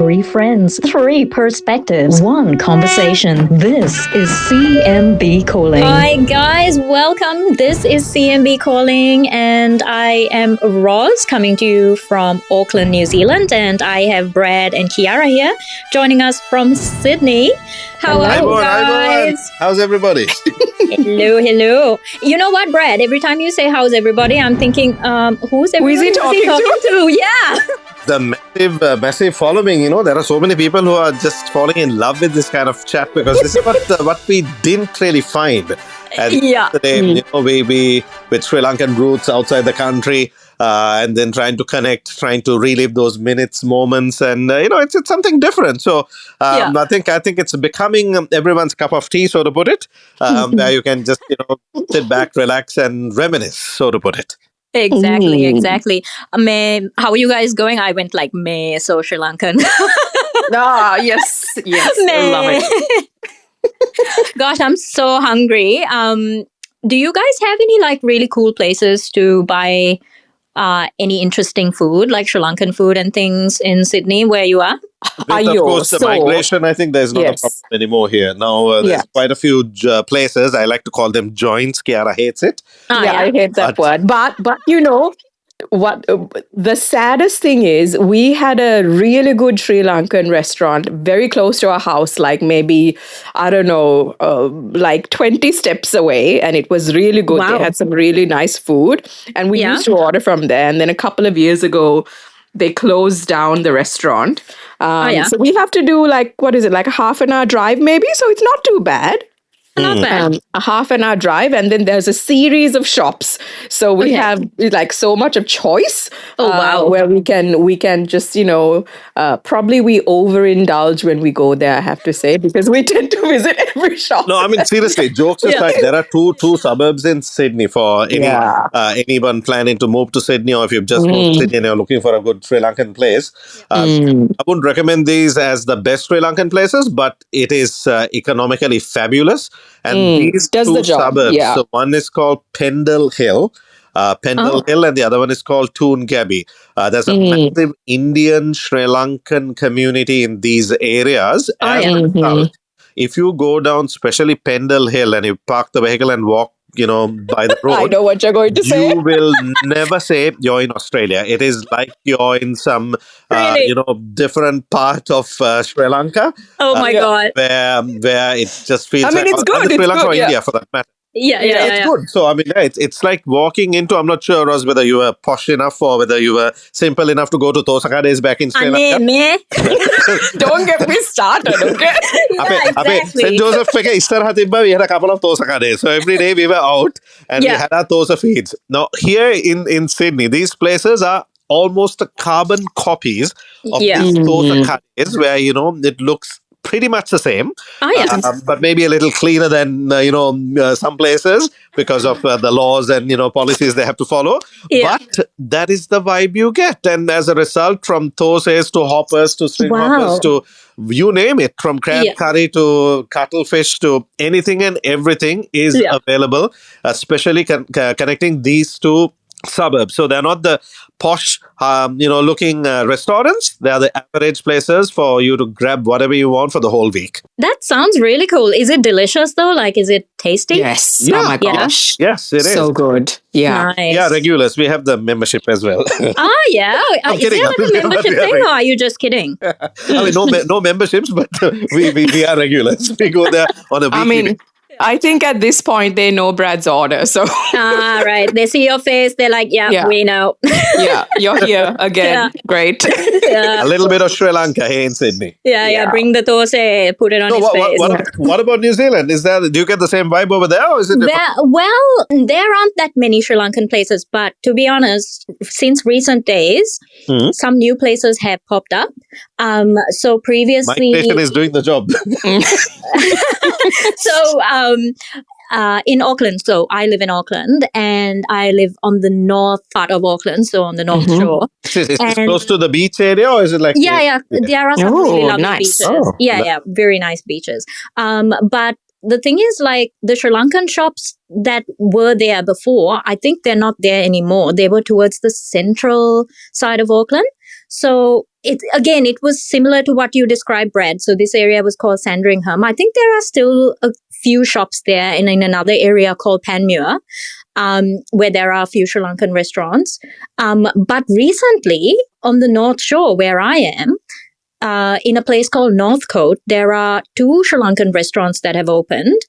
Three friends, three perspectives, one conversation. This is CMB Calling. Hi guys, welcome. This is CMB Calling and I am Roz coming to you from Auckland, New Zealand, and I have Brad and Kiara here joining us from Sydney. How are you guys? How's everybody? Hello. You know what, Brad? Every time you say how's everybody, I'm thinking, who's everybody? Who is he talking to? Yeah. The massive following, there are so many people who are just falling in love with this kind of chat because this is what we didn't really find. At the end of the day, we with Sri Lankan roots outside the country, and then trying to connect, trying to relive those moments, and it's something different. So I think it's becoming everyone's cup of tea, so to put it, where you can just sit back, relax, and reminisce, so to put it. Exactly. How are you guys going? I went like May, so Sri Lankan. Yes. I love it. Gosh, I'm so hungry. Do you guys have any like really cool places to buy any interesting food, like Sri Lankan food and things in Sydney where you are? With, of course, the migration, I think there's not a problem anymore here. Now, there's quite a few places. I like to call them joints. Kiara hates it. I hate that word. But what the saddest thing is, we had a really good Sri Lankan restaurant very close to our house, like maybe, I don't know, like 20 steps away. And it was really good. Wow. They had some really nice food. And we used to order from there. And then a couple of years ago, they closed down the restaurant. So we have to do like a half an hour drive maybe. So it's not too bad. Not bad. A half an hour drive, and then there's a series of shops. So we have like so much of choice. Where we can just probably we overindulge when we go there, I have to say, because we tend to visit every shop. No, I mean seriously, jokes aside, there are two suburbs in Sydney for anyone planning to move to Sydney, or if you've just moved to Sydney and you're looking for a good Sri Lankan place. I wouldn't recommend these as the best Sri Lankan places, but it is economically fabulous. And these two suburbs, so one is called Pendle Hill, Hill, and the other one is called Toon Gabi. There's a massive Indian Sri Lankan community in these areas. If you go down, especially Pendle Hill, and you park the vehicle and walk, by the road, I know what you're going to say. You will never say you're in Australia. It is like you're in some, different part of Sri Lanka. Oh my God. Where it just feels I mean, like it's good. Sri Lanka or Yeah. India for that matter. It's good. So, I mean, it's like walking into, I'm not sure, Roz, whether you were posh enough or whether you were simple enough to go to Tosaka days back in Sri Lanka. Don't get me started, okay? Exactly. St. Joseph, we had a couple of Tosaka days. So every day we were out and we had our Tosa feeds. Now, here in Sydney, these places are almost carbon copies of these Tosaka days where, it looks pretty much the same, but maybe a little cleaner than, some places because of the laws and, policies they have to follow. But that is the vibe you get. And as a result, from thosas to hoppers to string hoppers to you name it, from crab curry to cuttlefish to anything and everything is available, especially connecting these two suburbs. So they're not the posh, looking restaurants. They are the average places for you to grab whatever you want for the whole week. That sounds really cool. Is it delicious though? Like, is it tasty? Yes. Oh my gosh. Yes, it is. So good. Yeah. Nice. Yeah, regulars. We have the membership as well. I'm kidding. Is there like a membership thing, or are you just kidding? I mean, no memberships, but we are regulars. We go there on a weekly. I think at this point they know Brad's order. So right. They see your face. They're like, we know. You're here again. Great. A little bit of Sri Lanka here in Sydney. Bring the thosai, put it on his face. What about New Zealand? Do you get the same vibe over there, or is it different? Well, there aren't that many Sri Lankan places, but to be honest, since recent days, some new places have popped up. So previously, migration is doing the job. In Auckland, so I live in Auckland and I live on the north part of Auckland, so on the north shore. Is it close to the beach area, or is it like... Yeah. There are some really lovely nice. beaches. Very nice beaches. But the thing is, like, the Sri Lankan shops that were there before, I think they're not there anymore. They were towards the central side of Auckland. So it was similar to what you described, Brad. So this area was called Sandringham. I think there are still a few shops there in another area called Panmure, where there are a few Sri Lankan restaurants. But recently, on the North Shore, where I am, in a place called Northcote, there are 2 Sri Lankan restaurants that have opened.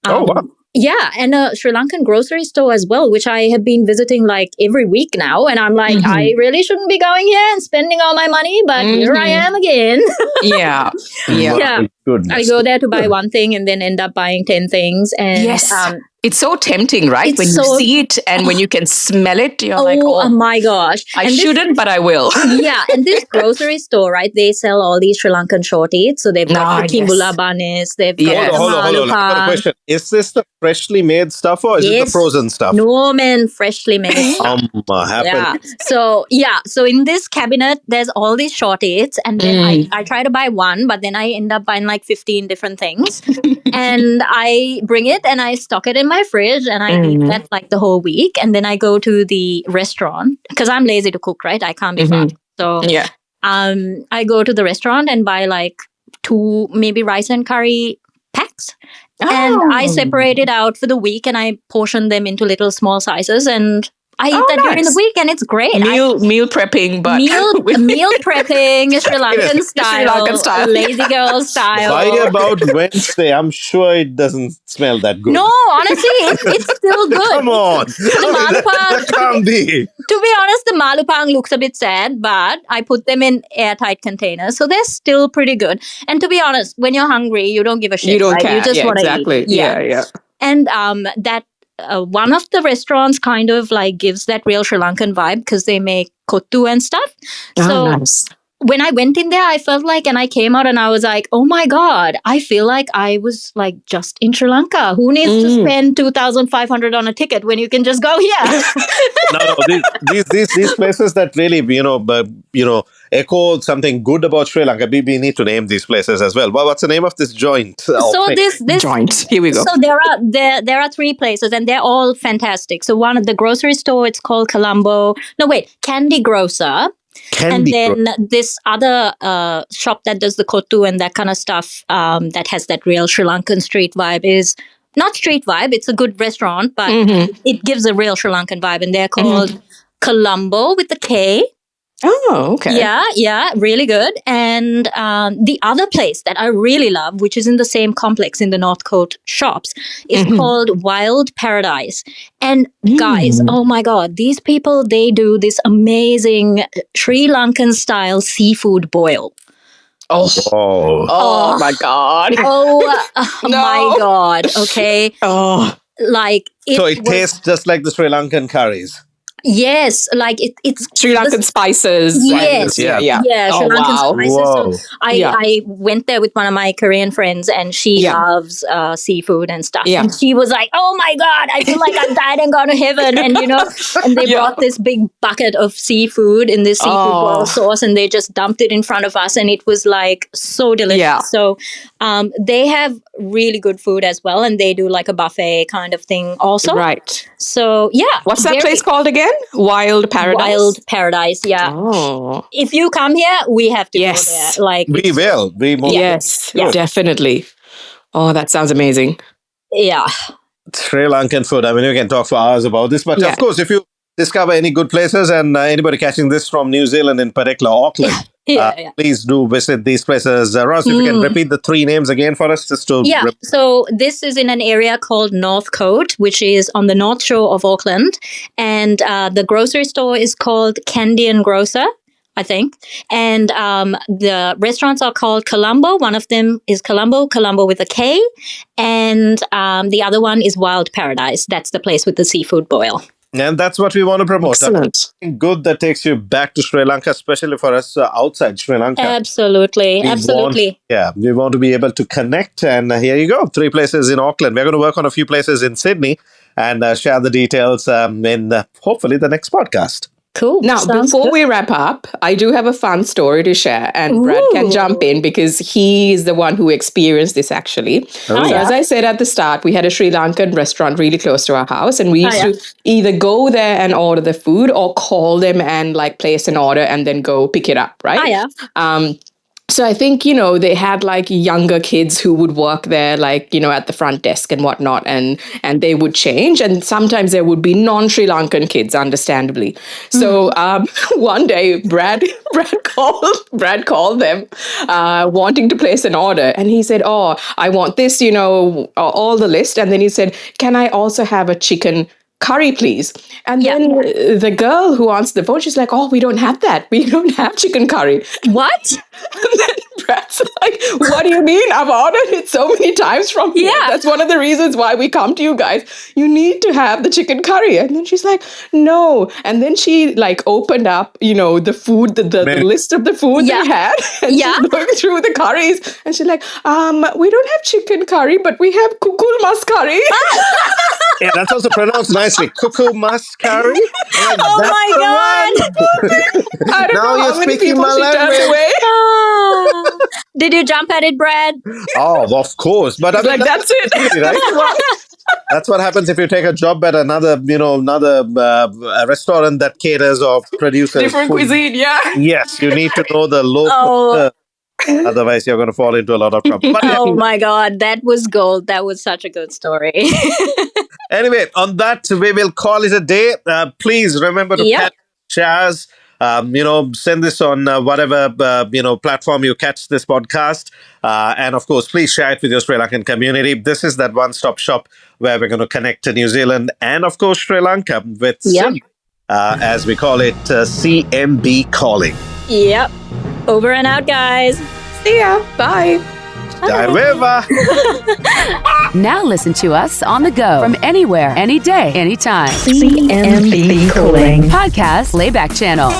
Wow. Yeah, and a Sri Lankan grocery store as well, which I have been visiting like every week now. And I'm like, I really shouldn't be going here and spending all my money, but here I am again. Yeah. Yeah. Goodness. I go there to buy one thing and then end up buying 10 things. And Yes. It's so tempting, right? It's When so- you see it and when you can smell it, you're like, oh my gosh. I And this- shouldn't, but I will. yeah, and this grocery store, right? They sell all these Sri Lankan short eats. So they've got the yes. kimbula banis, they've got Yes. the Hold on. I've got a malupang. question. Is this the freshly made stuff or is it the Yes. frozen stuff? No, man, freshly made stuff. Happened. So in this cabinet, there's all these short eats, and then I try to buy one, but then I end up buying like 15 different things, and I bring it and I stock it in my fridge, and I eat that like the whole week, and then I go to the restaurant because I'm lazy to cook, right? I can't be fast, so Yeah. I go to the restaurant and buy like 2 maybe rice and curry packs. And I separate it out for the week and I portion them into little small sizes and I eat that during the nice. week and it's great. Meal prepping, but Meal prepping, Sri Lankan style, Lankan style. lazy girl style. By about Wednesday, I'm sure it doesn't smell that good. No, honestly, it's still good. Come on. malupang- That can't be. To be honest, the malupang looks a bit sad, but I put them in airtight containers, so they're still pretty good. And to be honest, when you're hungry, you don't give a shit. you don't right? care. You just Yeah, want to exactly. eat. Yeah. And that one of the restaurants kind of like gives that real Sri Lankan vibe because they make kottu and stuff. So nice. when I went in there, I felt like, and I came out and I was like, oh my God, I feel like I was like just in Sri Lanka. Who needs to spend 2,500 on a ticket when you can just go here? No, these places that really, echo something good about Sri Lanka. We need to name these places as well. Well, what's the name of this joint? So this Joint. Here we go. So there are 3 places and they're all fantastic. So one of the grocery store, it's called Candy Grocer. And then this other shop that does the kottu and that kind of stuff that has that real Sri Lankan street vibe is not street vibe. It's a good restaurant, but it gives a real Sri Lankan vibe. And they're called Colombo with the K. Oh, okay. Yeah, really good. And the other place that I really love, which is in the same complex in the Northcote shops, is called Wild Paradise. And guys, oh my God, these people, they do this amazing Sri Lankan style seafood boil. Oh my God. My God. Okay. Oh. Like So it tastes just like the Sri Lankan curries. Yes, like it's Sri Lankan spices. Yes, Yeah. Sri Lankan spices. Wow. So I went there with one of my Korean friends, and she loves seafood and stuff. Yeah. And she was like, "Oh my God, I feel like I've died and gone to heaven." And and they brought this big bucket of seafood in this seafood boil sauce, and they just dumped it in front of us, and it was like so delicious. Yeah. So they have really good food as well, and they do like a buffet kind of thing also. Right. So What's that place called again? Wild Paradise? Wild Paradise, yeah. Oh. If you come here, we have to go there. Like We will. We most Yes, Yeah. definitely. Oh, that sounds amazing. yeah. Sri Lankan food. I mean, we can talk for hours about this, but Yeah. of course, if you discover any good places and anybody catching this from New Zealand, in particular Auckland, please do visit these places. Ross, if you can repeat the 3 names again for us, just to So this is in an area called Northcote, which is on the north shore of Auckland, and the grocery store is called Candy Grocer, I think, and the restaurants are called Colombo. One of them is Colombo with a K, and the other one is Wild Paradise. That's the place with the seafood boil. And that's what we want to promote. Excellent. Something good that takes you back to Sri Lanka, especially for us outside Sri Lanka. Absolutely. We want to be able to connect. And here you go, 3 places in Auckland. We're going to work on a few places in Sydney and share the details in hopefully the next podcast. Cool. Now, Sounds before good. we wrap up, I do have a fun story to share, and Brad can jump in because he is the one who experienced this actually. Oh. So, as I said at the start, we had a Sri Lankan restaurant really close to our house, and we used to either go there and order the food or call them and like place an order and then go pick it up, right? So I think, they had like younger kids who would work there, like, at the front desk and whatnot, and they would change. And sometimes there would be non-Sri Lankan kids, understandably. So one day Brad called them wanting to place an order. And he said, oh, I want this, all the list. And then he said, can I also have a chicken curry, please? And then the girl who answered the phone, she's like, oh, we don't have that. We don't have chicken curry. What? And then Brad's like, what do you mean? I've ordered it so many times from here. Yeah. That's one of the reasons why we come to you guys. You need to have the chicken curry. And then she's like, no. And then she like opened up, the food, the list of the food they had. And she's going through the curries. And she's like, we don't have chicken curry, but we have Kukul Mas curry. Yeah, that's also pronounced nicely. Kukul Mas curry. Oh my God. I don't know how many people she turned away. Did you jump at it, Brad? Oh, of course. But I mean, that's it. Right? That's what happens if you take a job at another restaurant that caters or produces different food. Cuisine, yeah. Yes, you need to know the local. Otherwise, you're going to fall into a lot of trouble. But oh my God, that was gold. That was such a good story. Anyway, on that, we will call it a day. Please remember to catch Chaz. Send this on whatever, platform you catch this podcast. And of course, please share it with your Sri Lankan community. This is that one-stop shop where we're going to connect to New Zealand and, of course, Sri Lanka with Sydney, as we call it, CMB Calling. Yep. Over and out, guys. See ya. Bye. Bye. Now listen to us on the go from anywhere, any day, anytime. CMB Calling Podcast Playback Channel.